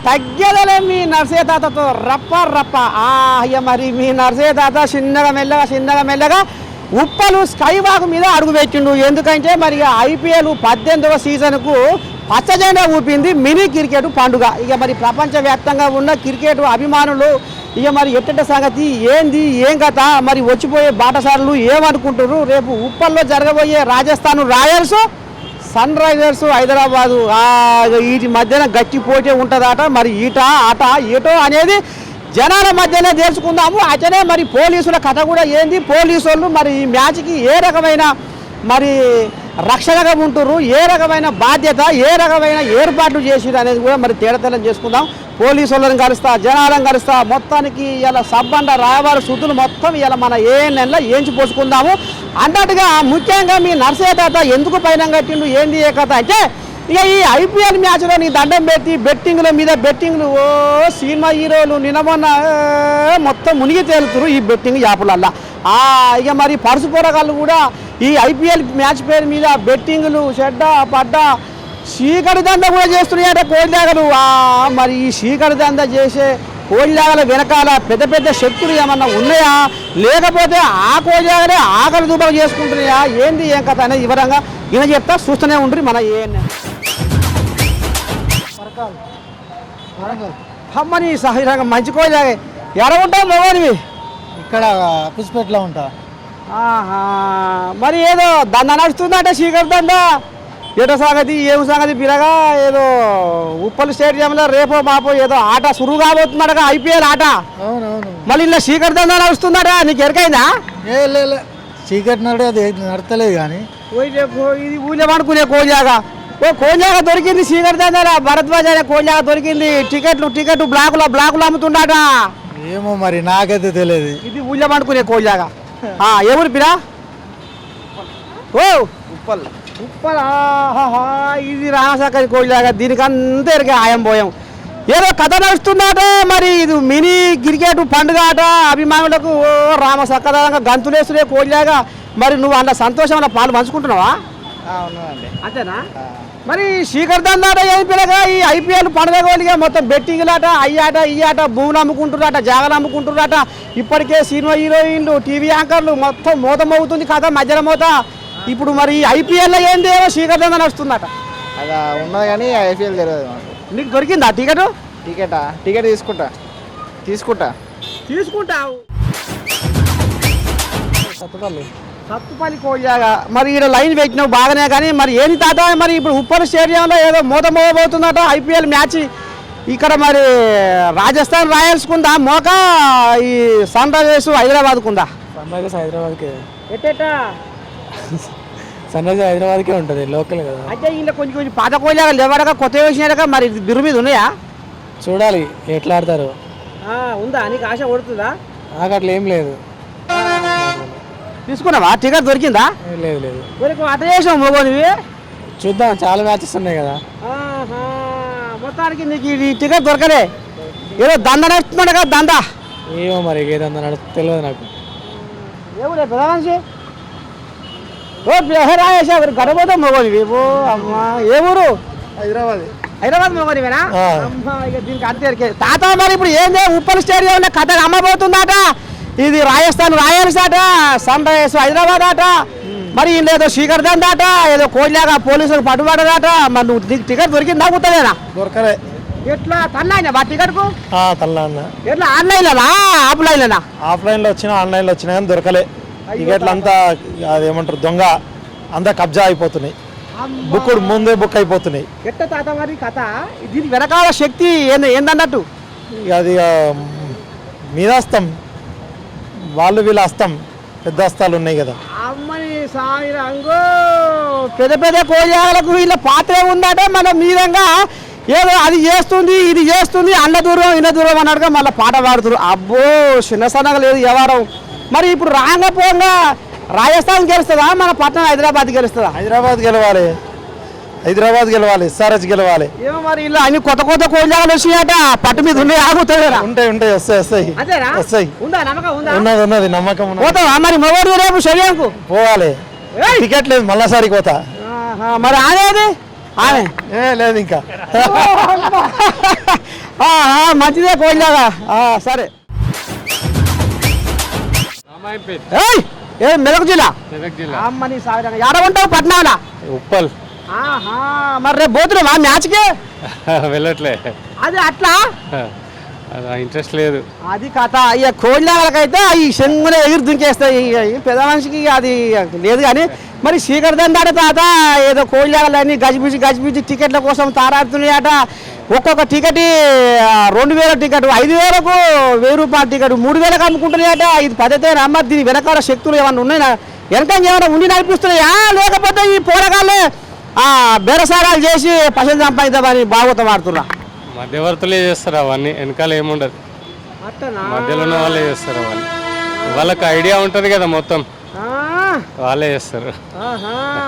తగ్గేదలే మీ నర్సయ్య తాతతో రప్ప రప్ప. అయ్య మరి మీ నర్సయ్య తాత చిన్నగా మెల్లగా ఉప్పలు స్కై వాక్ మీద అడుగు పెట్టిండు. ఎందుకంటే మరి IPL 18వ సీజన్కు పచ్చజెండా ఊపింది మినీ క్రికెట్ పండుగ. ఇక మరి ప్రపంచవ్యాప్తంగా ఉన్న క్రికెట్ అభిమానులు ఇక మరి ఎట్టంట సంగతి ఏంది ఏం కథ, మరి వచ్చిపోయే బాటసారులు ఏమనుకుంటారు, రేపు ఉప్పల్లో జరగబోయే Rajasthan Royals Sunrisers Hyderabad వీటి మధ్యన గట్టి పోటీ ఉంటుందట. మరి ఆట ఏటో అనేది జనాల మధ్యనే తెలుసుకుందాము. అట్లనే మరి పోలీసుల కథ కూడా ఏంది, పోలీసు వాళ్ళు మరి ఈ మ్యాచ్కి ఏ రకమైన మరి రక్షణగా ఉంటుర్రు, ఏ రకమైన బాధ్యత, ఏ రకమైన ఏర్పాట్లు చేసిరు అనేది కూడా మరి తేడతెల్లం చేసుకుందాం. పోలీసు వాళ్ళని కలుస్తా, జనాలను కలుస్తా, మొత్తానికి ఇలా సబ్బండ రాయవారి సుద్దులు మొత్తం ఇలా మన ANNలో ఏంచిపోసుకుందాము అన్నట్టుగా. ముఖ్యంగా మీ నర్సయ్య తాత ఎందుకు పైన కట్టిండు ఏంది ఏ కథ అంటే, ఇక ఈ IPL మ్యాచ్లో నీ దండం పెట్టి బెట్టింగ్ల మీద బెట్టింగ్లు సినిమా హీరోలు నిన్నమొన్న మొత్తం మునిగి తేలుతురు ఈ బెట్టింగ్ యాపులల్లా. ఇక మరి పరుసు పోరగాళ్ళు కూడా ఈ IPL మ్యాచ్ పేరు మీద బెట్టింగ్లు చెడ్డ పడ్డ చీకటి దంద కూడా చేస్తున్నాయట కోడిలాగలు. మరి ఈ చీకటి దంద చేసే కోడిలాగల వెనకాల పెద్ద శక్తులు ఏమన్నా ఉన్నాయా, లేకపోతే ఆ కోడిలాగలే ఆకలి దూపలు చేసుకుంటున్నాయా, ఏంది ఏం కథ అనేది వివరంగా ఈయన చెప్తా, చూస్తూనే ఉంటుంది మన ANN. అమ్మని సహజంగా మంచి కోడిలాగే ఎడ ఉంటావు మగోనివి? ఇక్కడ పుష్పేటలో ఉంటా. మరి ఏదో దంద నడుస్తుందట చీకటి దంద, ఏటో సంగతి ఏం సంగతి పిరగా, ఏదో ఉప్పల్ స్టేడియంలో రేపో మాపో ఏదో ఆట సురువు కాబోతుందట IPL ఆట. అవునవును. మళ్ళీ ఇలా చీకటి దంద నడుస్తుందట, నీకు ఎరకైందా? చీకటి నడతలేదు కానీ ఇది ఊళ్ళో అనుకునే కోజాగా కోజాగా దొరికింది చీకటి దంద. భరద్వాజ అనే కోజాగా దొరికింది. టికెట్ బ్లాకులు అమ్ముతుండట. ఏమో మరి నాకైతే తెలియదు. ఇది ఊళ్ళో అనుకునే కోజాగా. ఎవరు పిరా? ఓ ఉప్పల్. ఇది రాసకరి కోజాగా, దీనికంతా ఎరికే ఆయం పోయాం. ఏదో కథ నడుస్తుందట. మరి ఇది మినీ క్రికెట్ పండుగ ఆట. అభిమానులకు రామ సక్కదంగా గంతులేస్తుడే కోజాగా. మరి నువ్వు అందులో సంతోషమైన పాలు పంచుకుంటున్నావా? అవునండి. అంతేనా? మరి శీకర్ దందాట ఏం పిల్లగా ఈ IPL పండుగ కోలిగా మొత్తం బెట్టింగ్లాట, అయ్యాట ఈ ఆట, భూములు అమ్ముకుంటున్నారట, జాగాలు అమ్ముకుంటున్నారట. ఇప్పటికే సినిమా హీరోయిన్లు, టీవీ యాంకర్లు మొత్తం మోతమవుతుంది కథ, మధ్యలో మోత. ఇప్పుడు మరి IPLలో ఏంది ఏమో శీకర్ దందా నడుస్తుందట. అలా ఉన్నది కానీ IPL తెలియదు. నీకు దొరికిందా టికెట్? టికెట్ తీసుకుంటావు. సత్తుపల్లి కోజాగా మరి ఇక్కడ లైన్ పెట్టినావు బాగానే, కానీ మరి ఏంది తాత మరి ఇప్పుడు ఉప్పల్ స్టేడియంలో ఏదో మోతమోబోతుందట IPL మ్యాచ్. ఇక్కడ మరి రాజస్థాన్ రాయల్స్ కుందా మోక, ఈ సన్ రైజర్స్ హైదరాబాద్కు ఉందా? సన్ రైజర్స్ హైదరాబాద్కే. ఎట్టేటా? సన్ రైజర్స్ హైదరాబాద్కే ఉంటుంది, లోకల్ కదా. అయితే ఇలా కొంచెం పాత కోజాగా లేవడగా కొత్త వేసినాక మరి బిరు మీద ఉన్నాయా? చూడాలి ఎట్లా ఆడతారు. ఉందా నీకు ఆశ కొడుతుందా? నాకు అట్లా ఏం లేదు. తీసుకున్నావా? టికెట్ దొరికిందా? లేదు. అట చేసావు మగోనివి. చూద్దాం, చాలా మ్యాచెస్ ఉన్నాయి కదా. మొత్తానికి నీకు ఈ టికెట్ దొరకలే. ఏదో దంద నడుస్తున్నాడు కదా దంద. ఏమో మరి ఏ దంద తెలియదు నాకు. ఏములే పెద్ద మనిషి రాయేసా గడపోతాం మగోనివి. అమ్మా ఏ ఊరు? హైదరాబాద్ మగోనివేనా? ఇక దీనికి అంతే తాత. మరి ఇప్పుడు ఏంది ఉప్పల్ స్టేడియంలో కథ అమ్మబోతుందట. ఇది రాజస్థాన్ రాయల్స్ ఆట, సన్ రైజర్స్ హైదరాబాద్ ఆట. మరి ఏదో శీకర్ దంద ఆట, ఏదో కోడిలాగా పోలీసులు పట్టుబడదాట. మరి నువ్వు టికెట్ దొరికిందా? కుట్టలేనా? దొరకలే. ఎట్లా తల్లాయినా బా టికెట్కు? తల్లా. ఎట్లా ఆన్లైన్లోనా ఆఫ్లైన్లోనా? ఆఫ్లైన్లో వచ్చినా ఆన్లైన్లో వచ్చినా కానీ దొరకలే. టికెట్లు అంతా అదేమంటారు దొంగ అంతా కబ్జా అయిపోతున్నాయి. ముందే బుక్ అయిపోతున్నాయి. ఎట్లా తాత మరి కథ? దీని వెనకాల శక్తి ఏందన్నట్టు? అది మీదాస్తం, వాళ్ళు వీళ్ళు అస్తం, పెద్ద అస్తాలు ఉన్నాయి కదా. అమ్మని సాయిరంగో పెద్ద కోజాలకు వీళ్ళ పాత్ర ఉందట. మన మీదంగా ఏదో అది చేస్తుంది ఇది చేస్తుంది, అన్న దూరం ఇన్న దూరం అన్నట్టుగా మళ్ళీ పాట పాడుతున్నారు. అబ్బో చిన్న సన్నగా లేదు వ్యవహారం. మరి ఇప్పుడు పోగా రాజస్థాన్ గెలుస్తుందా, మన పట్టణం హైదరాబాద్ గెలుస్తుందా? హైదరాబాద్ గెలవాలి, SRH గెలవాలి. ఏమో మరి ఇలా అన్ని కొత్త కోజాలు వచ్చినాయట. పట్టు మీద ఉన్నాయి, ఆగుతాయి. ఉంటాయి వస్తాయి. ఉన్నది నమ్మకం. పోతావా మరి మొగడు రేపు శరీరంకు? పోవాలి. టికెట్ లేదు, మళ్ళాసారికి పోతా. మరి అనేది ఆమె లేదు ఇంకా మంచిదే కోయిలాగా సరే ఏయ్ ఏ మెదక్ జిల్లా అమ్మని సాగరంగా ఎక్కడ ఉంటావు పట్నాలా ఉప్పల్ మరి రేపు పోతున్నావా మ్యాచ్కి వెళ్ళట్లే అది అట్లా ఇంట్రెస్ట్ లేదు అది కథ ఇక కోళ్ళకైతే ఈ శంగునే ఎగురు దుంకేస్తాయి పెద్ద మనిషికి అది లేదు కానీ మరి శీకర్ దండాడ తాత ఏదో కోళ్ళని గజిబిజి టికెట్ల కోసం తారాడుతున్నాయట ఒక్కొక్క టికెట్ 2000 టికెట్ 5000కు 1000 రూపాయల టికెట్ 3000కు అమ్ముకుంటున్నాయట ఇది పద్ధతే రమ్మ దీని వెనకాల శక్తులు ఏమన్నా ఉన్నాయా వెనక ఏమైనా ఉండి నడిపిస్తున్నాయా లేకపోతే ఈ పోరగాళ్ళే బెరసారాలు చేసి పశువులు సంపాదిద్దామని భాగవతం ఆడుతున్నా మధ్యవర్తులే చేస్తారు అవన్నీ వెనకాల ఏముండదు మధ్యలో ఉన్న వాళ్ళే చేస్తారు అవన్నీ వాళ్ళకి ఐడియా ఉంటుంది కదా మొత్తం వాళ్ళే చేస్తారు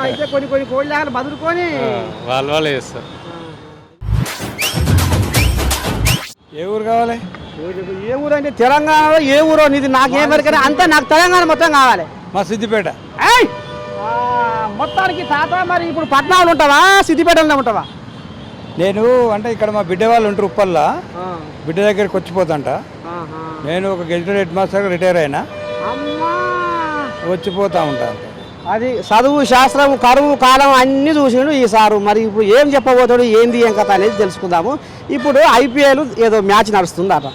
అయితే కొన్ని కోళ్ళ బదులుకొని వాళ్ళే చేస్తారు ఏ ఊరు కావాలి? ఏ ఊరు అంటే తెలంగాణలో ఏ ఊరో నీది నాకేమరికైనా అంతా నాకు తెలంగాణ మొత్తం కావాలి మా సిద్దిపేట. మొత్తానికి తాత మరి ఇప్పుడు పట్నాలు ఉంటావా సిద్దిపేటలో ఉంటావా నేను అంటే ఇక్కడ మా బిడ్డ వాళ్ళు ఉంటారు ఉప్పల్లా, బిడ్డ దగ్గరికి వచ్చిపోతాంట. నేను ఒక గెజిటెడ్ హెడ్ మాస్టర్గా రిటైర్ అయినా, వచ్చిపోతా ఉంటాను. అది చదువు శాస్త్రం కరువు కాలం అన్నీ చూసిండు ఈ సారు. మరి ఇప్పుడు ఏం చెప్పబోతాడు ఏంది ఏం కథ అనేది తెలుసుకుందాము. ఇప్పుడు ఐపీఎల్ ఏదో మ్యాచ్ నడుస్తుందట,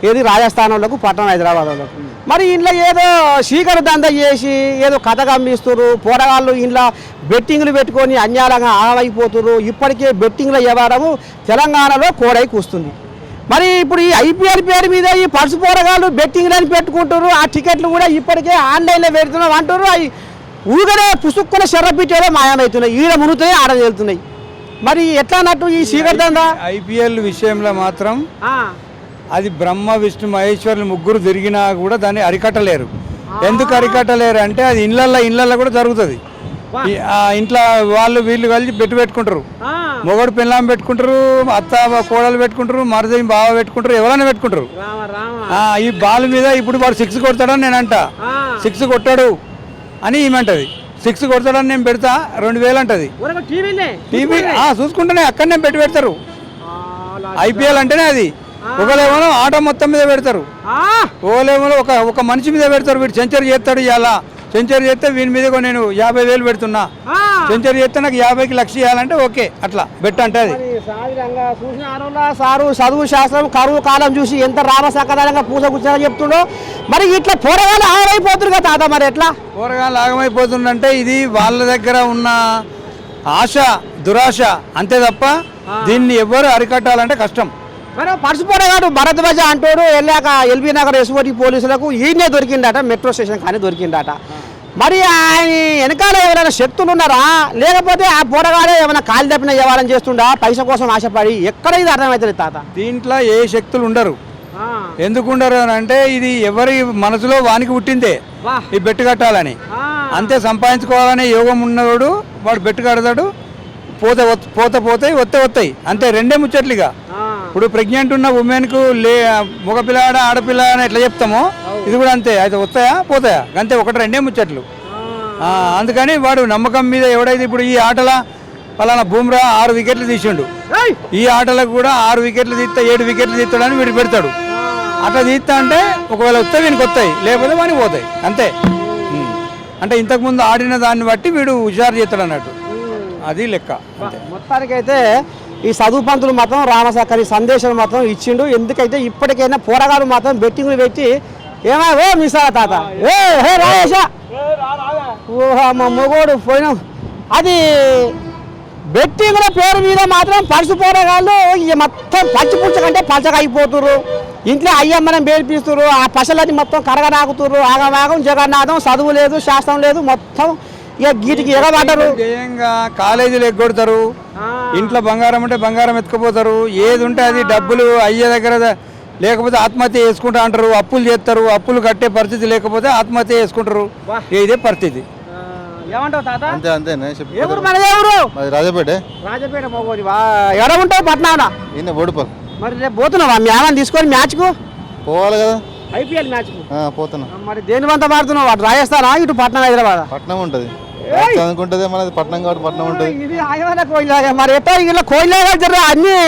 ఏది రాజస్థాన్ వాళ్ళకు పట్టణం హైదరాబాద్ వాళ్ళకు. మరి ఇంట్లో ఏదో శీకర దంద చేసి ఏదో కథ గమ్మిస్తున్నారు పోరగాళ్ళు. ఇంట్లో బెట్టింగ్లు పెట్టుకొని అన్యాయంగా ఆవైపోతున్నారు. ఇప్పటికే బెట్టింగ్ల వ్యవహారము తెలంగాణలో కోడై కూస్తుంది. మరి ఇప్పుడు ఈ ఐపీఎల్ పేరు మీద ఈ పర్సు పోరగాళ్ళు బెట్టింగ్లని పెట్టుకుంటారు. ఆ టికెట్లు కూడా ఇప్పటికే ఆన్లైన్లో పెడుతున్నాం అంటారు. అవి ఊగనే పుసుక్కున్న శర్రపిట్టేలో మాయమవుతున్నాయి, ఈడ మునుగుతున్నాయి ఆడ వెళ్తున్నాయి. మరి ఎట్లా అన్నట్టు ఈ శీకర దంద ఐపీఎల్ విషయంలో మాత్రం అది బ్రహ్మ విష్ణు మహేశ్వరులు ముగ్గురు తిరిగినా కూడా దాన్ని అరికట్టలేరు. ఎందుకు అరికట్టలేరు అంటే అది ఇళ్ళల్లో కూడా జరుగుతుంది. ఇంట్లో వాళ్ళు వీళ్ళు కలిసి పెట్టుకుంటారు, మొగడు పిల్లం పెట్టుకుంటారు, అత్త కోడలు పెట్టుకుంటారు, మరది బావ పెట్టుకుంటారు, ఎవరైనా పెట్టుకుంటారు. ఈ బాల్ మీద ఇప్పుడు వాడు 6 కొడతాడని నేను అంట, 6 కొట్టాడు అని ఈమెంటది. 6 కొడతాడని నేను పెడతా 2000 అంటది. టీవీ చూసుకుంటేనే అక్కడనే పెడతారు. ఐపీఎల్ అంటేనే అది. ఒకలేమో ఆట మొత్తం మీద పెడతారు, ఒకలేమో ఒక మనిషి మీద పెడతారు. వీడు సెంచరీ చేస్తాడు, ఇలా సెంచరీ చేస్తే వీని మీద నేను 50,000 పెడుతున్నా, సెంచరీ చేస్తే నాకు 50కి లక్ష ఇవ్వాలంటే ఓకే, అట్లా బెట్ అంటే అది. సారు చదువు శాస్త్రం కరువు కాలం చూసి ఎంత రామసకదానంగా పూజ కూర్చొని చెప్తుండో. మరి ఇట్లా పోరగాళ్ళు ఆగమైపోతున్నారు కదా తాత, మరి ఎట్లా పోరగాళ్ళు ఆగమైపోతుందంటే ఇది వాళ్ళ దగ్గర ఉన్న ఆశ దురాశ అంతే తప్ప దీన్ని ఎవరు అరికట్టాలంటే కష్టం. మరి పరుచుపోరగాడు భరద్వాజ అంటాడు వెళ్ళాక ఎల్బీ నగర్ ఎస్ఓటి పోలీసులకు ఈయనే దొరికిందట, మెట్రో స్టేషన్ కానీ దొరికిందట. మరి ఆయన వెనకాల ఎవరైనా శక్తులు ఉన్నారా లేకపోతే ఆ పోరగాడే ఏమైనా కాలు తప్పిన వ్యవహారం చేస్తుండా పైస కోసం ఆశపడి? ఎక్కడ ఇది అర్థమవుతుంది తాత? దీంట్లో ఏ శక్తులు ఉండరు. ఎందుకు ఉండరు అని అంటే ఇది ఎవరి మనసులో వానికి పుట్టిందే ఈ బెట్టు కట్టాలని, అంతే సంపాదించుకోవాలనే యోగం ఉన్నవాడు వాడు బెట్టు కడతాడు. పోతాయి వస్తాయి అంతే, రెండే ముచ్చట్లుగా. ఇప్పుడు ప్రెగ్నెంట్ ఉన్న ఉమెన్కు మగ పిల్లాడ ఆడపిల్ల అని ఎట్లా చెప్తామో ఇది కూడా అంతే, అయితే వస్తాయా పోతాయా అంతే, ఒకటి రెండే ముచ్చట్లు. అందుకని వాడు నమ్మకం మీద ఎవడైతే ఇప్పుడు ఈ ఆటల పలానా బూమ్రా 6 వికెట్లు తీసిండు, ఈ ఆటలకు కూడా 6 వికెట్లు తీస్తా 7 వికెట్లు తీస్తాడని వీడు పెడతాడు. అట్లా తీస్తా అంటే ఒకవేళ వస్తే వీనికి వస్తాయి, లేకపోతే వానికి పోతాయి అంతే. అంటే ఇంతకుముందు ఆడిన దాన్ని బట్టి వీడు హుషారు చేస్తాడు అన్నట్టు, అది లెక్క. మొత్తానికైతే ఈ చదువు పంతులు మాత్రం రామసక్కరి సందేశం మాత్రం ఇచ్చిండు. ఎందుకైతే ఇప్పటికైనా పోరగాడు మాత్రం బెట్టింగ్లు పెట్టి ఏమా ఓ మిసాల తాత హే రాజేషా ఓహో మా మొగోడు పోయినా. అది బెట్టింగ్ల పేరు మీద మాత్రం పరుసు పోరగాళ్ళు మొత్తం పచ్చి పుచ్చకంటే పచ్చగా అయిపోతున్నారు. ఇంట్లో అయ్యమ్మనం పేర్పిస్తున్నారు, ఆ పసలది మొత్తం కరగనాకుతున్నారు. ఆగమాగం జగన్నాథం, చదువు లేదు శాస్త్రం లేదు, మొత్తం ఇక గీటికి ఎగబడ్డరు. కాలేజీలు ఎగ్గొడతారు, ఇంట్లో బంగారం ఉంటే బంగారం ఎత్తుకుపోతారు, ఏది ఉంటే అది డబ్బులు అయ్యే దగ్గర లేకపోతే ఆత్మహత్య చేసుకుంటా అంటారు. అప్పులు చేస్తారు, అప్పులు కట్టే పరిస్థితి లేకపోతే ఆత్మహత్య చేసుకుంటారు. ఇదే పరిస్థితి. ఎక్కడ ఉంటావు పట్నానా? మరి రేపు పోతున్నావా మీ ఆమెను తీసుకొని మ్యాచ్కు? పోవాలి కదా, ఐపీఎల్ మ్యాచ్ పోతున్నా. మరి దేని వంత మారుతున్నావు? అటు రాజస్థానా ఇటు పట్నం హైదరాబాద్? పట్నం ఉంటుంది. చదువుకుంటుంది మనది పట్నం కాబట్టి పట్నం ఉంటుంది. ఇది ఆయమైన కోయిలాగా మరి ఎట్టా ఇలా కోయిలాగా జర అన్ని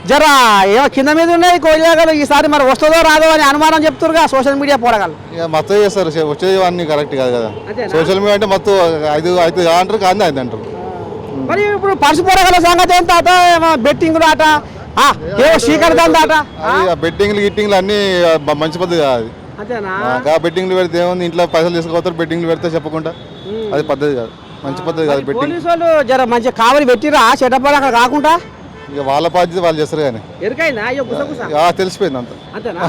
జర ఏమో కింద మీద ఉన్నాయి కోయిలాగాలు ఈసారి మరి వస్తుందో రాదో అని అనుమానం చెప్తురుగా సోషల్ మీడియా పోరగాలు. ఇక మొత్తం చేస్తారు వచ్చేది అన్ని కరెక్ట్ కాదు కదా. అంతేనా? సోషల్ మీడియా అంటే మొత్తం ఐదు అంటారు కాదు అది అంటారు. మరి ఇప్పుడు పరుసు పోరగాల సంగతి ఏంటి తాత బెట్టింగ్లు ఆట ఏమో శ్రీకర్ దంద ఆట బెట్టింగ్లు గిట్టింగ్లు అన్ని మంచి పద్ధతి కాదు అది. అంతేనా బెట్టింగ్లు పెడితే ఏముంది ఇంట్లో పైసలు తీసుకుపోతారు బెట్టింగ్లు పెడితే చెప్పకుండా అది పద్ధతి కాదు మంచి పద్ధతి కాదు బెట్టింగ్. పోలీసు వాళ్ళు జర మంచిగా కావలి పెట్టిరా చెడ్డపడ అక్కడ కాకుండా ఇక వాళ్ళ బాధ్యత వాళ్ళు చేస్తారు కానీ ఎరికైందా అయ్యో గుసగుస తెలిసిపోయింది అంత. అంతేనా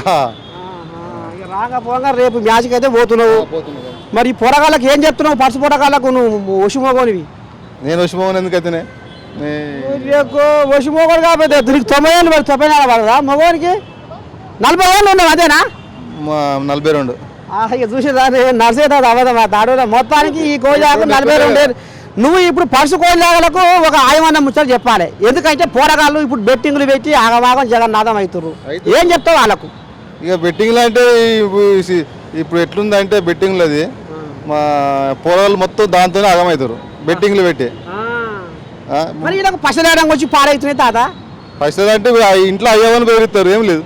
ఇక రాగా పోగా రేపు మ్యాచ్కి అయితే పోతున్నావు మరి ఈ పొరగాళ్ళకి ఏం చెప్తున్నావు పరుసు పొరగాళ్ళకు నువ్వు వశుమోగోనివి? నేను వచ్చిపోను ఎందుకైతేనే వశుమోగోడు కాబట్టి దీనికి 90 ఏళ్ళు మరి 90 పడదా మగవానికి 40 ఏళ్ళు ఉన్నావు అదేనా? 42. ఇక చూసేదాన్ని నడిచేదా అవదా తాడు మొత్తానికి ఈ కోయిలాకు 42 ఏళ్ళు. నువ్వు ఇప్పుడు పరుసు కోయిలాగలకు ఒక ఆయమన్న ముచ్చట చెప్పాలి. ఎందుకంటే పోరగాళ్ళు ఇప్పుడు బెట్టింగ్లు పెట్టి ఆగమాగం జగన్నాథం అవుతుర్రు. ఏం చెప్తావు వాళ్ళకు? ఇక బెట్టింగ్లు అంటే ఇప్పుడు ఎట్లుందంటే బెట్టింగ్లు అది మా పోరాలు మొత్తం దాంతోనే ఆగమవుతారు బెట్టింగ్లు పెట్టి. మరి వీళ్ళకి పసలేయడం వచ్చి పాడవుతున్నాయి తాత. పైసలు అంటే ఇంట్లో అయ్యవని పేరుస్తారు ఏం లేదు.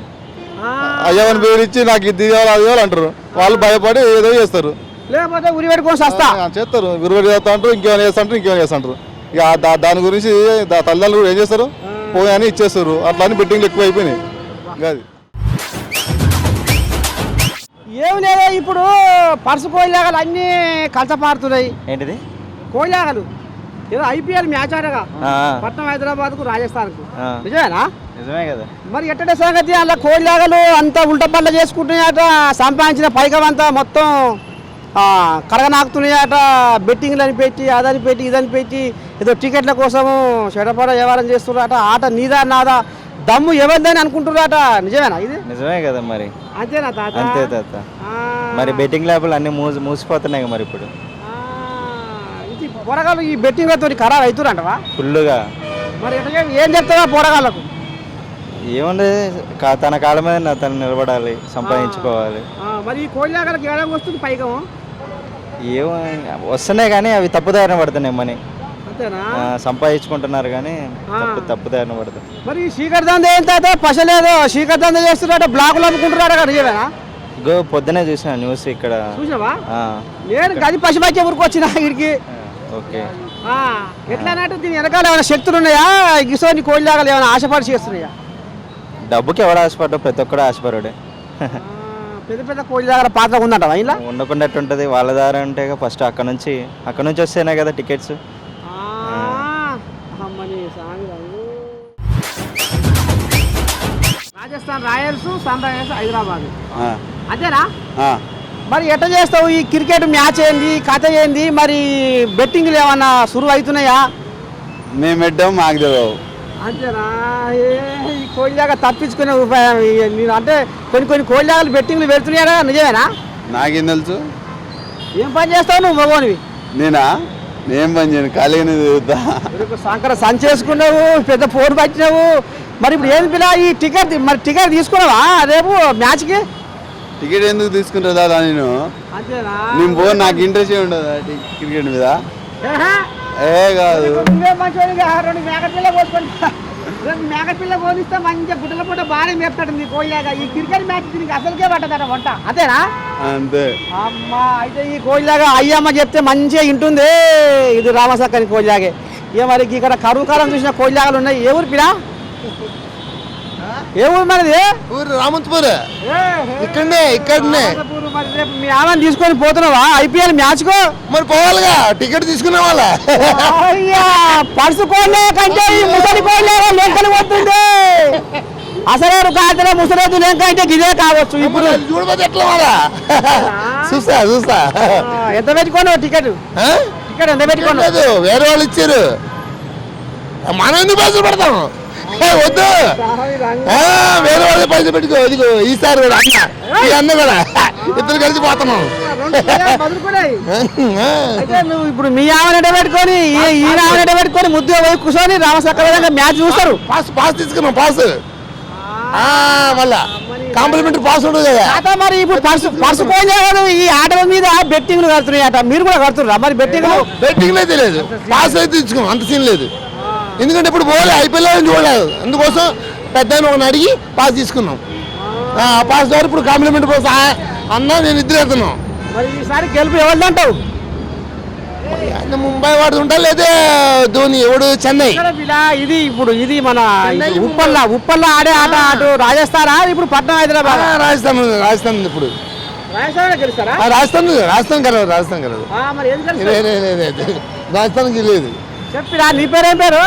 అయ్యవని పేరిచ్చి నాకు ఇది కావాలి అది కావాలి అంటారు. వాళ్ళు భయపడి ఏదో చేస్తారు. లేకపోతే ఉరి పెట్టుకొని వస్తా చేస్తారు విరువడి చేస్తా అంటారు ఇంకేమైనా చేస్తుంటారు ఇంకేమైనా చేస్తుంటారు. ఇక దాని గురించి తల్లిదండ్రులు కూడా ఏం చేస్తారు పోయి అని ఇచ్చేస్తారు. అట్లా అని బెట్టింగ్లు ఎక్కువ అయిపోయినాయి. అది ఏమి లేదా ఇప్పుడు పరుసు కోయిలాగలు అన్నీ కలసపారుతున్నాయి. ఏంటిది కోయిలాగలు ఏదో ఐపీఎల్ మ్యాచ్ ఆడగా పట్నం హైదరాబాద్కు రాజస్థాన్కు నిజమేనా? నిజమే కదా. మరి ఎట్టడే సంగతి అలా కోయిలాగలు అంతా ఉల్టపల్ల చేసుకుంటున్నాయట సంపాదించిన పైకం అంతా మొత్తం కడగనాకుతున్నాయట బెట్టింగ్లు అని పెట్టి అదని పెట్టి ఇదని పెట్టి ఏదో టికెట్ల కోసము చెడపడ వ్యవహారం చేస్తున్నారట. ఆట నీదా నాదా దమ్ము ఎవరిదని అనుకుంటున్నారట. నిజమేనా ఇది? నిజమే కదా మరి. అంతేనా తాత? అంతే తాత. మరి బెట్టింగ్ ల్యాబ్లు అన్ని మూసిపోతున్నాయి మరి ఇప్పుడు. ఇది పోరగాళ్ళు ఈ బెట్టింగ్లతో ఖరాబ్ అవుతురంటవా ఫుల్గా? మరి ఏం చెప్తావా పోరగాళ్ళకు? ఏముంది తన కాళ్ళ మీద తను నిలబడాలి సంపాదించుకోవాలి. మరి ఈ కోయిలాగలకు ఏడాది వస్తుంది పైకం? ఏమో వస్తున్నాయి కానీ అవి తప్పుదారిన పడుతున్నాయి మనీ. అంతేనా? సంపాదించుకుంటున్నారు కానీ తప్పుదారిన పడుతుంది. మరి శ్రీకర్ దంద ఏం తాత పసలేదు శ్రీకర్ దంద చేస్తున్నారట బ్లాకులు అమ్ముకుంటున్నారట నిజమేనా? గో పొద్దునే చూసిన న్యూస్ ఇక్కడ. చూసావా? నేను గది పసిబచ్చే ఊరికి వచ్చిన ఇక్కడికి. ఓకే ఎట్లా అన్నట్టు దీని వెనకాల ఏమైనా శక్తులు ఉన్నాయా? గిసోని కోయిలాగలు ఏమైనా ఆశపడి చేస్తున్నాయా? డబ్బుకి ఎవడు ఆశపడ్డా ప్రతి ఒక్కడు ఆశపడే. పెద్ద పెద్ద కోయిలాగల పాత్ర ఉందంట ఇలా ఉండకుండా ఉంటుంది వాళ్ళ దారి అంటే ఫస్ట్ అక్కడ నుంచి వస్తేనే కదా tickets. Rajasthan Royals Sunrisers Hyderabad అంతేనా? మరి ఎట్లా చేస్తావు ఈ క్రికెట్ మ్యాచ్ ఏంది కథ ఏంది? మరి బెట్టింగ్లు ఏమన్నా సురువు అవుతున్నాయా? మేము పెట్టాము మాకు తెలియదు. అంతేనా? ఈ కోయిలాగా తప్పించుకునే ఉపాయం నేను అంటే కొన్ని కోయిలాగలు బెట్టింగ్లు పెడుతున్నాయా? నిజమేనా? నాకేం తెలుసు. ఏం పని చేస్తావు నువ్వు మగోనివి? నేనా? నేను పని చేయను ఖాళీగానే తిరుగుతా. సంకర సంచేసుకున్నావు పెద్ద ఫోన్ పట్టినావు. మరి ఇప్పుడు ఏం పిల్ల ఈ టికెట్ మరి టికెట్ తీసుకున్నావా రేపు మ్యాచ్కి? టికెట్ ఎందుకు తీసుకుంటుందా నేను? అంతేనా? నేను పోను నాకు ఇంట్రెస్ట్ ఉండదు క్రికెట్ మీద. కాదు మేకపిల్ల పోనిస్తే మంచిగా గుడ్డల పూట బాగా మేపుతాడు నీ కోయిలాగా. ఈ క్రికెట్ మ్యాచ్ దీనికి అసలుకే పట్టదట వంట అంతేనా? అంతే. అమ్మా అయితే ఈ కోయిలాగా అయ్యమ్మ చెప్తే మంచిగా ఇంటుంది. ఇది రామసక్కని కోయిలాగే. ఇక మరి ఇక్కడ కరువు కాలం చూసిన కోయిలాగలు ఉన్నాయి. ఏ ఊరు పిల్ల? ఏ ఊరు మనది? ఊరు రామంతపూర్. ఇక్కడనే. మరి రేపు మీ ఆమెను తీసుకొని పోతున్నావా ఐపీఎల్ మ్యాచ్ కు? మరి పోవాలిగా టికెట్ తీసుకునే వాళ్ళ. పర్సు కోళ్ళే కంటే ఈ ముసలి కోళ్ళే లెంకలు పోతుంది. అసలు కాదు ముసలేదు లెంక అంటే గిదే కావచ్చు. ఇప్పుడు చూడబోతే ఎట్లా వాళ్ళ చూస్తా ఎంత పెట్టుకోను టికెట్? టికెట్ ఎంత పెట్టుకోలేదు వేరే వాళ్ళు ఇచ్చారు. మనం ఎందుకు పైసలు పెడతాం? వద్దు వేరే వాళ్ళు పైసలు పెట్టుకో. ఇదిగో ఈసారి కూడా అన్న కూడా ఇద్దరు కలిసి పోతున్నాం. నువ్వు ఇప్పుడు మీ ఆమెనట పెట్టుకొని ఈ ఆమెనట పెట్టుకొని ముద్దు పోయి కూర్చొని రామసక్క మ్యాచ్ చూస్తారు. పాస్ తీసుకున్నాం పాస్ మళ్ళా. మరి కాంప్లిమెంటరీ పాస్ ఉండదు కదా. తాత మరి ఇప్పుడు పర్సు పోయిన ఈ ఆటల మీద బెట్టింగ్లు కడుతున్నాయి అట, మీరు కూడా కడుతున్నారా మరి బెట్టింగ్? బెట్టింగ్ అయితే లేదు, పాస్ అయితే ఇచ్చుకోం, అంత సీన్ లేదు. ఎందుకంటే ఇప్పుడు పోలే అయిపోయలేదు చూడలేదు, అందుకోసం పెద్ద ఒకరిని అడిగి పాస్ తీసుకున్నాం. పాస్ ద్వారా ఇప్పుడు కాంప్లిమెంటరీ పాస్ అన్నా నేను ఇద్దరు వెళ్తున్నాం. మరి ఈసారి గెలుపు ఎవరిది అంటావు? ముంబై వాడు ఉంటారు, లేదా ధోని, ఎవడు చెన్నై. ఇది ఇప్పుడు ఇది మన ఉప్పల్లో ఆడే ఆట అటు రాజస్థానా ఇప్పుడు పట్నం హైదరాబాద్? రాజస్థాన్ ఉంది ఇప్పుడు. రాజస్థాన్ గెలుస్తారా? రాజస్థాన్ కలదు, రాజస్థాన్ కలదు. మరి ఏం గెలుస్తారు? రాజస్థాన్కి లేదు. చెప్పిరా, నీ పేరు ఏం పేరు?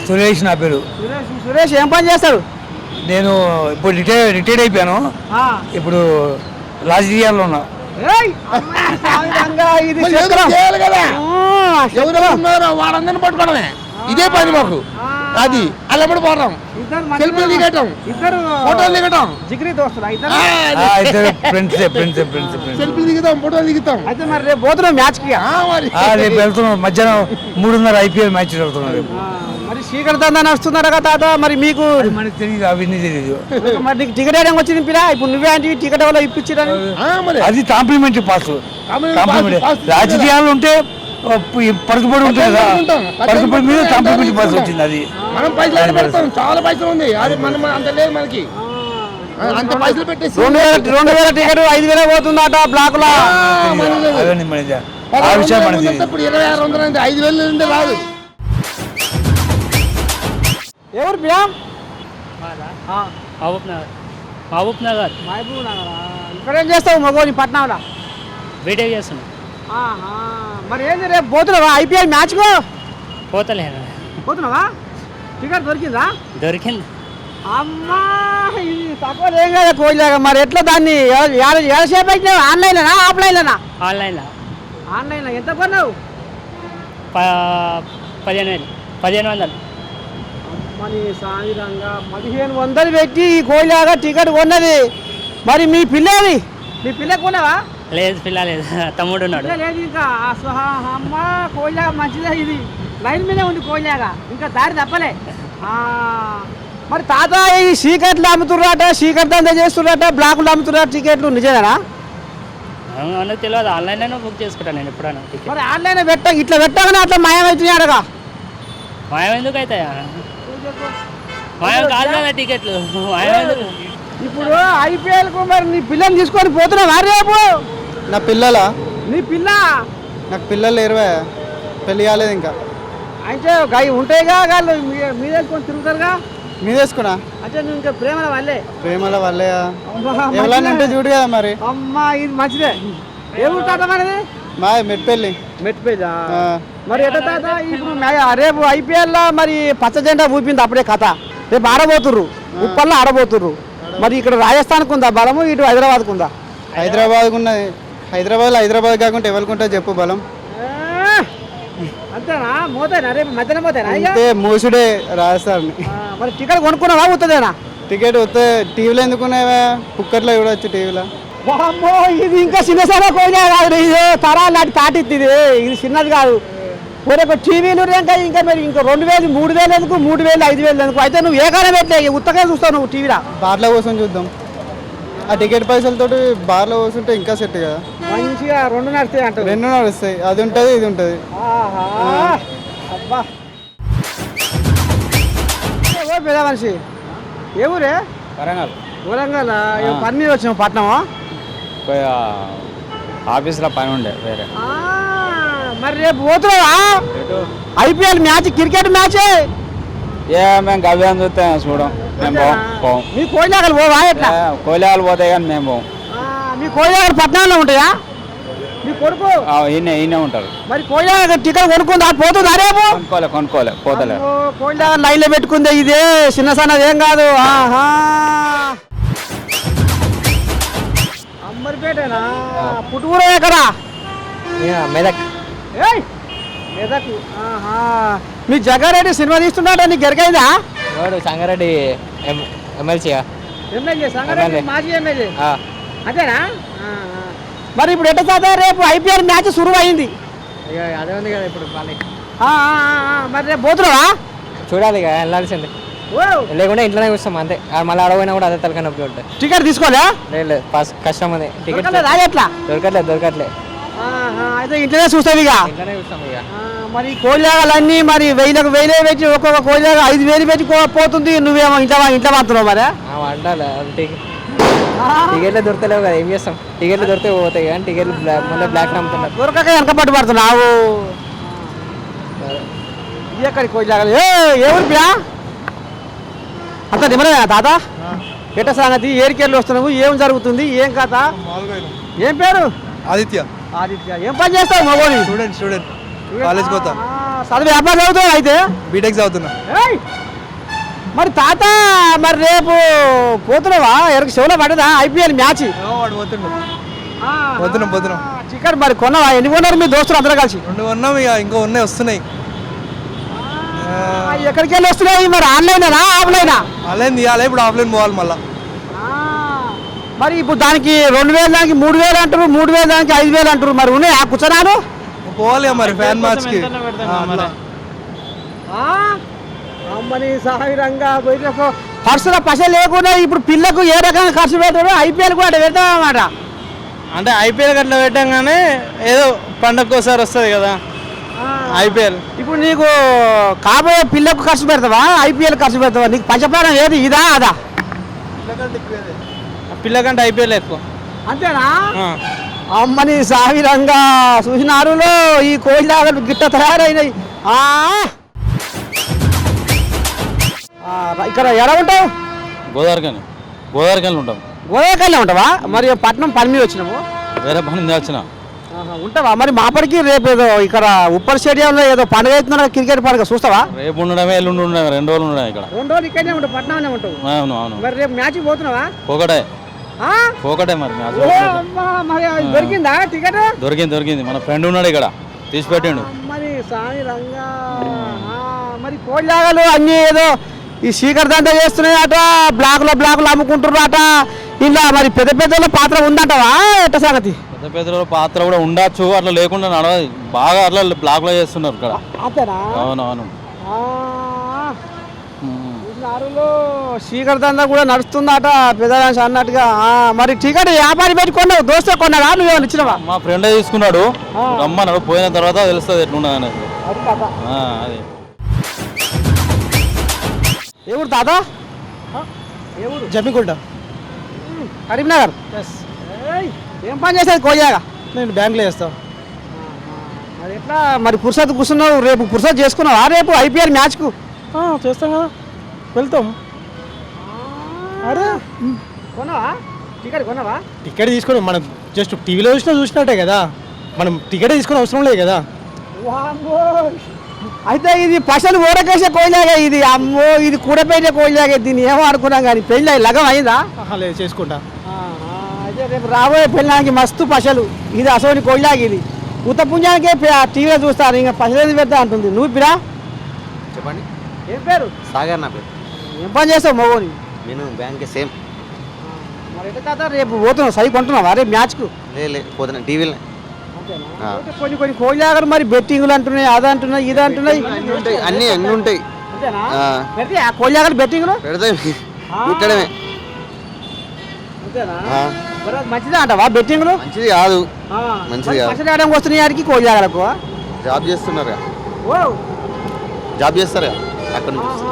సురేష్ నా పేరు. సురేష్ ఏం పని చేస్తాడు? నేను ఇప్పుడు రిటైర్డ్ అయిపోయాను, ఇప్పుడు రాజకీయాల్లో ఉన్నా. ఇది మరి ఏదో చేయాలి కదా, ఎవరు ఉన్నారో వాళ్ళందరినీ పట్టుకోవడమే ఇదే పని మాకు. అది అలా పోవడం, సెల్ఫీలు దిగటం, ఫోటోలు దిగటం, సెల్ఫీలు దిగుతాం, ఫోటోలు దిగుతాం. అయితే మరి రేపు పోతున్నాం మ్యాచ్ కి? రేపు వెళ్తున్నాం, మధ్యాహ్నం 3:30 IPL మ్యాచ్ వెళ్తున్నాం రేపు. మరి శ్రీకర్తందా నడుస్తున్నారా కదా తాత? మరి మీకు మనకి తెలియదు, అవన్నీ తెలియదు. మరి నీకు టికెట్ వేయడం వచ్చి నింపిరా? ఇప్పుడు నువ్వే అంటే టికెట్ వల్ల ఇప్పించడం అది కాంప్లిమెంటరీ పాస్. రాజకీయాలు ఉంటే పరుగుబడి ఉంటుంది కదా, పరుగుబడి మీద కాంప్లిమెంటరీ పాస్ వచ్చింది. అది మనం పైసలు పెడతాం, చాలా పైసలు ఉంది, అది మనం అంత లేదు మనకి. అంత పైసలు పెట్టేసి 2000 టికెట్ 5000 పోతుందట బ్లాక్ లో. ఆ విషయం మనకి ఇప్పుడు 2600 5,000 నుండి రాదు. ఎవరు బియ్యం? మహబూబ్ నగర్. మహబూబ్ నగర్. ఇక్కడ ఏం చేస్తావు మగోని పట్నంలో? బీటెక్ చేస్తున్నాం. మరి ఏంది రేపు పోతున్నావా IPL మ్యాచ్ కు? పోతలేను. పోతున్నావా? టికెట్ దొరికిందా? దొరికింది. అమ్మా ఇది తక్కువ ఏం కదా కోయిలాగా. మరి ఎట్లా దాన్ని సేపు అయితే ఆన్లైన్లోనా ఆఫ్లైన్లోనా? ఆన్లైన్లో. ఆన్లైన్లో ఎంత కొన్నావు? 1500. అమ్మని సాయంత్రంగా 1500 పెట్టి ఈ కోయిలాగా టికెట్ కొన్నది. మరి మీ పిల్లవి, మీ పిల్ల కొన్నావా? లేదు, పిల్ల లేదు, తమ్ముడు ఉన్నాడు. లేదు ఇంకా. అమ్మ కోయిలాగా మంచిదే, ఇది లైన్ మీదే ఉంది కోయిలాగా, ఇంకా దారి తప్పలే. మరి తాత ఈ సీకట్లు అమ్ముతుర్రాట, సీకట్ దందా చేస్తుర్రాట, బ్లాకులు అమ్ముతుర్రా టికెట్లు, నిజమేనా? నాకు తెలియదు, ఆన్లైన్లోనే బుక్ చేసుకుంటాను నేను ఎప్పుడైనా టికెట్. మరి ఆన్లైన్ ఇట్లా పెట్టగానే అట్లా మాయమవుతున్నాయి అడగా. మాయం ఎందుకు అవుతాయా? మాయం కాదు కదా టికెట్లు, మాయం ఎందుకు? ఇప్పుడు IPLకు మరి నీ పిల్లని తీసుకొని పోతున్నావా రేపు? నా పిల్లలా? నీ పిల్ల? నాకు పిల్లలు 20, పెళ్ళి కాలేదు ఇంకా. అయితే అవి ఉంటాయిగా, వాళ్ళు మీద వేసుకొని తిరుగుతారుగా. మీద వేసుకున్నా అంటే నువ్వు ఇంకా ప్రేమల వాళ్ళే? ప్రేమల వల్లే ఎవరైనా ఉంటే చూడు కదా మరి. అమ్మా ఇది మంచిదే. ఏముంటాట మనది? మా మెట్పల్లి. మెట్పల్లి. మరి ఎట్లా తాత ఇప్పుడు రేపు IPL లో మరి పచ్చ జెండా ఊపింది అప్పుడే కథ. రేపు ఆడబోతుర్రు, ఉప్పల్లో ఆడబోతుర్రు. మరి ఇక్కడ రాజస్థాన్కు ఉందా బలము, ఇటు హైదరాబాద్కు ఉందా? హైదరాబాద్కు ఉన్నది. హైదరాబాద్ కాకుండా ఎవరికి ఉంటుంది చెప్పు బలం? అంతేనా? మోతేనా రేపు మధ్యాహ్నం పోతేనా? అంతే, మూసుడే రాజస్థాన్. మరి టికెట్ కొనుక్కున్నావా? అవుతుందేనా టికెట్ వస్తే టీవీలో ఎందుకున్నావా? కుక్కర్లో చూడవచ్చు టీవీలో. అమ్మో ఇది ఇంకా చిన్నసారా కోయినా కాదు, ఇది తరాలు నాటి తాటిద్ది, ఇది చిన్నది కాదు. రేపు టీవీలు ఇంకా మరి ఇంకా 2000 3000 ఎందుకు, 3000 5000 ఎందుకు? అయితే నువ్వు ఏ కాలం పెట్టలే, ఉత్తగా చూస్తావు నువ్వు టీవీలో. బార్లో కోసం చూద్దాం. ఆ టికెట్ పైసలతో బార్లో కూర్చుంటే ఇంకా సెట్ కదా, మంచిగా 2 నడుస్తాయి అంట. 2 నడుస్తాయి, అది ఉంటుంది ఇది ఉంటుంది. అబ్బా పెద్ద మనిషి ఏ ఊరే? వరంగల్. వరంగల్ పని మీద వచ్చాము పట్నమా? ఆఫీస్లో పని ఉండే వేరే. మరి రేపు పోతున్నావా IPL మ్యాచ్, క్రికెట్ మ్యాచ్? మేము గవ్యాన్ని చూస్తే చూడం, మేము పోం. మీ కోయిలాగలు పోవా? ఎట్లా కోయిలాలు పోతాయి కానీ మేము పోం. మీ కోయిలాగలు పట్నంలో ఉంటాయా? మీ కొడుకు ఈయనే ఉంటారు. మరి కోయిలాగ టికెట్ కొనుక్కుందా? పోతుందా రేపు? కొనుక్కోలే పోతలే. కోయిలాగ లైన్లో పెట్టుకుందే, ఇదే చిన్న సన్నది ఏం కాదు. అంబర్పేటనా? పుట్టుకూర ఎక్కడ? మెదక్. మెదక్. మీ జగ్గారెడ్డి సినిమా తీస్తున్నాడ, నీకు ఎరకైందా? సంగారెడ్డి ఎమ్మెల్సీ. సంగారెడ్డి మాజీ ఎమ్మెల్యే అంతేనా? మరి ఇప్పుడు ఎట్లా చదువు? రేపు IPL మ్యాచ్ సురువు అయింది. అదే ఉంది కదా ఇప్పుడు. మరి రేపు పోతున్నావా? చూడాలి ఇక వెళ్ళాల్సిందే. లేకుంటే ఇంట్లోనే చూస్తాం అంతే మళ్ళీ అడగైనా కూడా అదే తలకాయ నొప్పి ఉంటుంది టికెట్ తీసుకోలే లేదు కష్టం అదే టికెట్ ఎట్లా దొరకట్లేదు అయితే ఇంట్లోనే చూస్తాం ఇక ఇంట్లోనే చూస్తాం ఇక మరి కోళ్ళాగలన్నీ మరి వేలే పెట్టి ఒక్కొక్క కోళ్ళాగ 5,000 పెట్టి పోతుంది నువ్వేమో ఇంట్లో మాత్రం మరి అంటాలి టికెట్లు దొరకలేవు కదా ఏం చేస్తాం టికెట్లు దొరికితే పోతాయి కానీ టికెట్లు మళ్ళీ బ్లాక్ అమ్ముతున్నారు దొరకక వెనక పట్టుబడుతున్నావు ఎక్కడికి కోళ్ళాగలు ఏ ఊరి పియా అంత నిమ్మలేదా తాత ఎట్ట సంగతి ఏరికేళ్ళు వస్తున్నావు ఏం జరుగుతుంది ఏం కథ ఏం పేరు ఆదిత్య ఏం పని చేస్తావు మగోని స్టూడెంట్ కాలేజ్ పోతా చదువు వ్యాపారం చదువుతావు అయితే బీటెక్ చదువుతున్నా మరి తాత మరి రేపు పోతున్నావా ఎవరికి చెవులో పడదా ఐపీఎల్ మ్యాచ్ వాడు పోతున్నాం చికెన్ మరి కొన్నావా ఎన్ని కొన్నారు మీ దోస్తులు అందరూ కలిసి 2 కొన్నాం ఇక ఇంకో ఉన్నాయి వస్తున్నాయి ఎక్కడికి వెళ్ళి వస్తున్నాయి మరి ఆన్లైనా ఆఫ్లైనా ఆన్లైన్ తీయాలి ఇప్పుడు ఆఫ్లైన్ పోవాలి మళ్ళీ మరి ఇప్పుడు దానికి 2,000 దానికి 3,000 అంటారు 3,000 దానికి 5,000 అంటారు మరి ఉన్నాయి ఆ కూర్చోనాను పోవాలి మరి ఫ్యాన్ మ్యాచ్కి అమ్మని సాహిరంగా ఖర్చుల పైస లేకుండా ఇప్పుడు పిల్లకు ఏ రకంగా ఖర్చు పెట్టారో ఐపీఎల్ కూడా అట్లా పెడతాం అన్నమాట అంటే ఐపీఎల్ అట్లా పెట్టంగానే ఏదో పండగకు ఒకసారి వస్తుంది కదా ఐపీఎల్ ఇప్పుడు నీకు కాబోయే పిల్లకు ఖర్చు పెడతావా ఐపీఎల్ ఖర్చు పెడతావా నీకు పంచప్రాణం ఏది ఇదా అదా పిల్లకంటే ఐపీఎల్ ఎక్కువ అంతేనా అమ్మని సాహిరంగా చూసినారులో ఈ కోయిలాగలు గిట్ట తయారైనాయి ఇక్కడ ఎలా ఉంటావు గోదావరికాయలు ఉంటాం గోదావరికాయలే ఉంటావా మరి పట్నం పని మీద వచ్చినాము వేరే పని మీద వచ్చిన ఉంటావా మరి మాపడికి రేపు ఏదో ఇక్కడ ఉప్పర్ స్టేడియంలో ఏదో పండుగ అవుతున్నా క్రికెట్ పండుగ చూస్తావా రేపు ఉండడమే ఎల్లుండి ఉండడమే 2 రోజులు ఉండడం ఇక్కడ 2 రోజులు ఇక్కడనే ఉంటావు పట్నంలో ఉంటావు అవును మరి రేపు మ్యాచ్కి పోతున్నావా పోకటే మరి మ్యాచ్ మరి దొరికిందా టికెట్ దొరికింది మన ఫ్రెండ్ ఉన్నాడు ఇక్కడ తీసి పెట్టిండు మరి సాయి రంగా మరి కోళ్ళాగలు అన్ని ఏదో ఈ శీకర్ దంతా చేస్తున్నాయట బ్లాకులు అమ్ముకుంటున్నారట ఇలా మరి పెద్ద పాత్ర ఉందంటవా ఎట్ట సంగతి పెద్ద పాత్ర కూడా ఉండొచ్చు అట్లా లేకుండా నడవదు బాగా అట్లా బ్లాక్ లో చేస్తున్నారు ఇక్కడ అవునవును శీకర్ దందా కూడా నడుస్తుందట పెద్ద అన్నట్టుగా మరి టికెట్ వ్యాపారి పెట్టి కొన్నావు దోస్తే కొన్నాడా నువ్వు ఏమైనా ఇచ్చినవా మా ఫ్రెండ్ తీసుకున్నాడు రమ్మన్నాడు పోయిన తర్వాత తెలుస్తుంది ఎట్లున్నది అనేది అది ఏ ఊరు తాత ఏ ఊరు జమ్మికుంట కరీంనగర్ ఏం పని చేసేది కోయాగా నేను బ్యాంక్లో చేస్తాను మరి ఎట్లా మరి పురుషత్ కూర్చున్నావు రేపు పురుషత్ చేసుకున్నావా రేపు ఐపీఎల్ మ్యాచ్కు చేస్తాం కదా వెళ్తాం అరే కొన్నావా టికెట్ తీసుకుని మనం జస్ట్ టీవీలో చూసినట్టే కదా మనం టికెట్ తీసుకునే అవసరం లేదు కదా అయితే ఇది పసలు ఊరకేసే కోయిలాగా ఇది అమ్మో ఇది కూడపెట్టే కోయిలాగా దీన్ని ఏమో అనుకున్నాం కానీ పెళ్ళి లగం అయిందా లేదు చేసుకుంటా అయితే రేపు రాబోయే పెళ్ళానికి మస్తు పసలు ఇది అసలు కోయిలాగా ఇది ఉత్త పుణ్యానికే టీవీలో చూస్తారు ఇంకా పసలు పెడతా అంటుంది నువ్వు పిరా చెప్పండి ఏం పేరు సాగర్ నా పేరు ఏం పని చేస్తావు మగోని నేను బ్యాంక్ సేమ్ మరి ఎట్లా తాత రేపు పోతున్నావు సై కొంటున్నావా రేపు మ్యాచ్కు లే పోతున్నా టీవీలో కొన్ని కోయిలాగలు మరి బెట్టింగ్లు అంటున్నాయి అది అంటున్నాయి ఇది అంటున్నాయి అన్నీ ఉంటాయి కోయిలాగలు బెట్టింగ్లు పెడతాయి పెట్టడమే మంచిదా అంటావా బెట్టింగ్లు మంచిది కాదు మంచిది కాదు పైసలు ఆడడానికి వస్తున్నాయి ఆడికి కోయిలాగలకు జాబ్ చేస్తున్నారు జాబ్ చేస్తారు అక్కడ నుంచి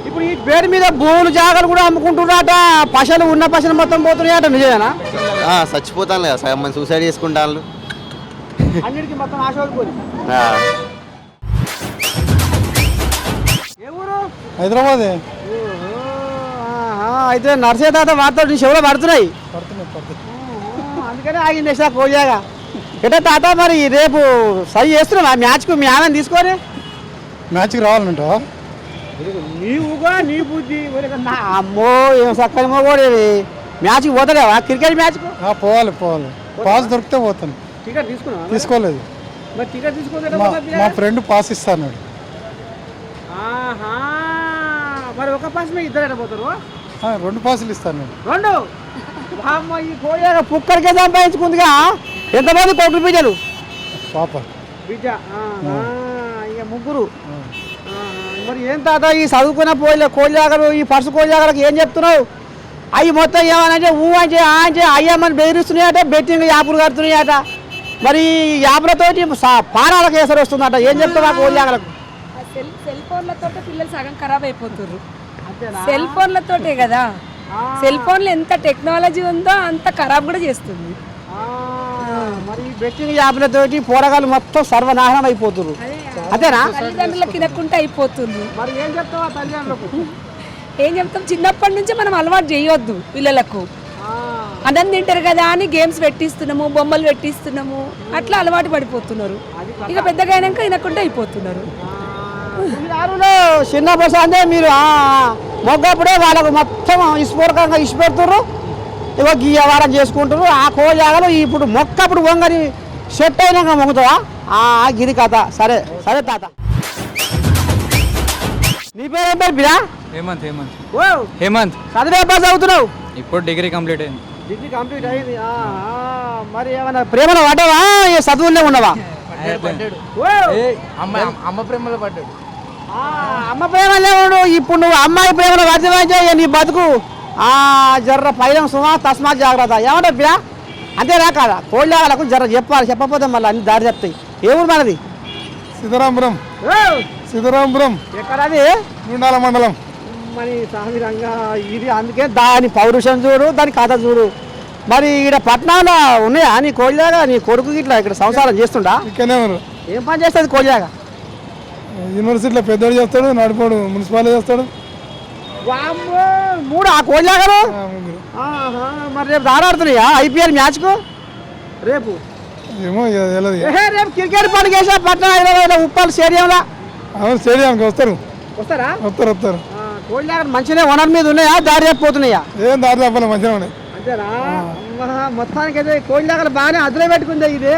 ఇప్పుడు ఈ పేరు మీద భూములు జాగాలు కూడా అమ్ముకుంటున్నారట పశలు ఉన్న పశలు మొత్తం పోతున్నాయట నిజమేనా చచ్చిపోతాను లేదా సగం మంది సూసైడ్ చేసుకుంటాను అన్నిటికీ మొత్తం ఆశ ఏ ఊరు హైదరాబాద్ అయితే నర్సే తాత వార్త చెవులో పడుతున్నాయి అందుకనే ఆగింది సార్ కోయాగా ఎట్టా తాత మరి రేపు సై చేస్తున్నావా మ్యాచ్కు మీ ఆమెను తీసుకొని మ్యాచ్కి రావాలంటావా నీవుగా నీ బుద్ధి అమ్మో ఏం సక్కని కూడా మ్యాచ్కి పోతలేవా క్రికెట్ మ్యాచ్కు పోవాలి పాస్ దొరికితే పోతాను టికెట్ తీసుకున్నావా తీసుకోలేదు మరి టికెట్ తీసుకోలేదు మా ఫ్రెండ్ పాస్ ఇస్తాను మరి ఒక పాస్ మీద ఇద్దరు పోతారు 2 పాసులు ఇస్తాను 2 అమ్మ ఈ కోయాగా పుక్కడికే సంపాదించుకుందిగా ఎంతమంది కోట్లు బిడ్డలు పాప బిడ్డ ఇక ముగ్గురు మరి ఏం తాత ఈ చదువుకున్న కోళ్ళాగలు ఈ పర్సు కోళ్ళాగలకు ఏం చెప్తున్నావు? అవి మొత్తం ఏమనంటే అంటే అంటే అయ్యమ్మని బెదిరిస్తున్నాయట, బెట్టింగ్ యాపులు కడుతున్నాయట. మరి యాపులతోటి పానాలకు వేసరి వస్తుందట. ఏం చెప్తావు ఆ కోళ్ళాగలకు? సెల్ ఫోన్లతో పిల్లలు సగం ఖరాబ్ అయిపోతున్నారు. సెల్ ఫోన్లతోటే కదా. సెల్ ఫోన్లో ఎంత టెక్నాలజీ ఉందో అంత ఖరాబ్ కూడా చేస్తుంది. మరి బెట్టింగ్ యాప్లతోటి పోరగాళ్ళు మొత్తం సర్వనాశనం అయిపోతున్నారు. అదేనా? తల్లిదండ్రులకు తినకుండా అయిపోతుంది. మరి ఏం చెప్తావా తల్లిదండ్రులకు? ఏం చెప్తాం, చిన్నప్పటి నుంచి మనం అలవాటు చేయొద్దు పిల్లలకు. అన్నం తింటారు కదా అని గేమ్స్ పెట్టిస్తున్నాము, బొమ్మలు పెట్టిస్తున్నాము, అట్లా అలవాటు పడిపోతున్నారు. ఇక పెద్దగా అయినాక తినకుండా అయిపోతున్నారు. చిన్న బస్సు అంటే మీరు మొగ్గప్పుడే వాళ్ళకు మొత్తం ఇష్టపూర్వకంగా ఇష్టపెడుతుర్రు. ఇగో గీ వ్యవహారం చేసుకుంటారు. ఆ కోజాగలు ఇప్పుడు మొక్కప్పుడు వంగని సెట్ అయినాక మొక్కుతావా? గిరి కథ. సరే సరే తాత. నీ పేరు ఏం పేరు బిరా? హేమంత్. హేమంత్. ఓ హేమంత్. చదివే పాస్ అవుతున్నావు? ఇప్పుడు డిగ్రీ కంప్లీట్ అయింది. డిగ్రీ కంప్లీట్ అయింది. మరి ఏమన్నా ప్రేమలో పడ్డావా? చదువులే ఉండవా? అమ్మ ప్రేమలో పడ్డాడు. అమ్మ ప్రేమలే ఉండు. ఇప్పుడు నువ్వు అమ్మాయి ప్రేమలో వర్తించే నీ బతుకు జర్ర పైలం సుమా తస్మాత్ జాగ్రత్త. ఏమంటా బిరా? అంతేనా కాదా? కోళ్ళకు జర చెప్పాలి, చెప్పకపోతే మళ్ళీ అన్ని దారి చెప్తాయి. ఏ ఊరు మనది? సీతారాంపురం. సీతారాంపురం ఎక్కడది? గుండాల మండలం. మరి సామిరంగా ఇది అందుకే దాని పౌరుషం చూడు, దాని కథ చూడు. మరి ఇక్కడ పట్టణంలో ఉన్నాయా నీ కోళ్ళగా? నీ కొడుకు ఇట్లా ఇక్కడ సంసారం చేస్తుండా? ఇక్కడనే ఉన్నారు. ఏం పని చేస్తుంది కోళ్ళగా? యూనివర్సిటీలో పెద్దోడు చేస్తాడు, నడిపోడు మున్సిపాలిటీ చేస్తాడు. మూడు ఆ కోళ్ళగారు. మరి రేపు ఆడుతున్నాయా ఐపీఎల్ మ్యాచ్కు? రేపు ఏమో తెలియదు. రేపు క్రికెట్ పండుగ వేసా పట్టణం హైదరాబాద్లో ఉప్పల్ స్టేడియంలో. అవును, స్టేడియంకి వస్తారు. వస్తారా? వస్తారు. కోళ్ళగా మంచిగా ఓనర్ మీద ఉన్నాయా, దారి తప్పిపోతున్నాయా? ఏం దారి తప్పాలి, మంచిగా ఉన్నాయి. అంతేనా? మొత్తానికి అయితే కోళ్ళగాలు బాగానే అదులో పెట్టుకుంది ఇది.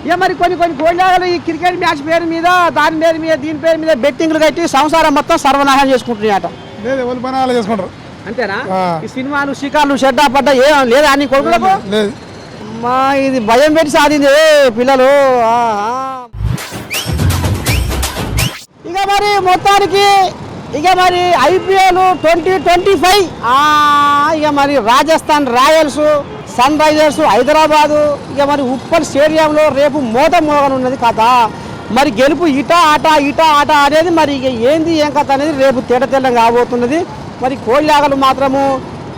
ఇక మరి కొన్ని కోళ్ళగాలు ఈ క్రికెట్ మ్యాచ్ పేరు మీద, దాని పేరు మీద, దీని పేరు మీద బెట్టింగ్లు కట్టి సంసారం మొత్తం సర్వనాశనం చేసుకుంటున్నాయట. లేదు, ఎవరి పని వాళ్ళు చేసుకుంటారు. అంతేనా? ఈ సినిమాలు షికార్లు షెడ్డా పడ్డా ఏం లేదా అన్ని కొడుకులకు? లేదు. మా ఇది భయం పెట్టి సాధింది పిల్లలు. ఇక మరి మొత్తానికి మరి ఐపీఎల్ 2025 ఇక మరి Rajasthan Royals, Sunrisers Hyderabad ఇక మరి ఉప్పల్ స్టేడియంలో రేపు మోగనున్నది కథ. మరి గెలుపు ఇటా ఆట అనేది మరి ఇక ఏంది ఏం కథ అనేది రేపు తెల్లం కాబోతున్నది. మరి కోళ్ళాగలు మాత్రము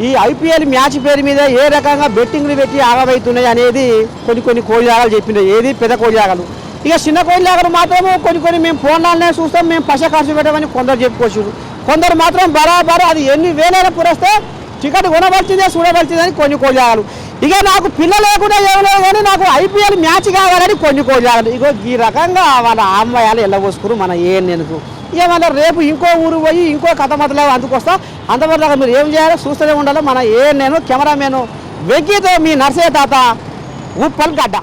ఈ ఐపీఎల్ మ్యాచ్ పేరు మీద ఏ రకంగా బెట్టింగ్లు పెట్టి ఆగబోతున్నాయి అనేది కొన్ని కోళ్ళాగలు చెప్పినాయి. ఏది పెద్ద కోళ్ళాగలు. ఇక చిన్న కోళ్ళాగలు మాత్రము కొన్ని మేము ఫోన్లనే చూస్తాం, మేము పైసా ఖర్చు పెట్టామని కొందరు చెప్పుకోవచ్చు. కొందరు మాత్రం బరాబర్ అది ఎన్ని వేలైనా పురేస్తే టికెట్ కొనబడిచిందే చూడబడిచింది అని కొన్ని కోళ్ళాగలు. ఇక నాకు పిల్లలు లేకుండా ఏమలేదు కానీ నాకు ఐపీఎల్ మ్యాచ్ కావాలని కొన్ని కోళ్ళాగలు. ఇగో ఈ రకంగా వాళ్ళ అమ్మాయిలు వెళ్ళబోసుకురు మన ఏనుకు. ఇక మళ్ళీ రేపు ఇంకో ఊరు పోయి ఇంకో కథ మొదలు అందుకొస్తా. అంతవరకు మీరు ఏం చేయాలో చూస్తూనే ఉండాలి. మన నేను కెమెరామెన్ వెంకీతో మీ నర్సయ్య తాత ఉప్పల్ గడ్డ.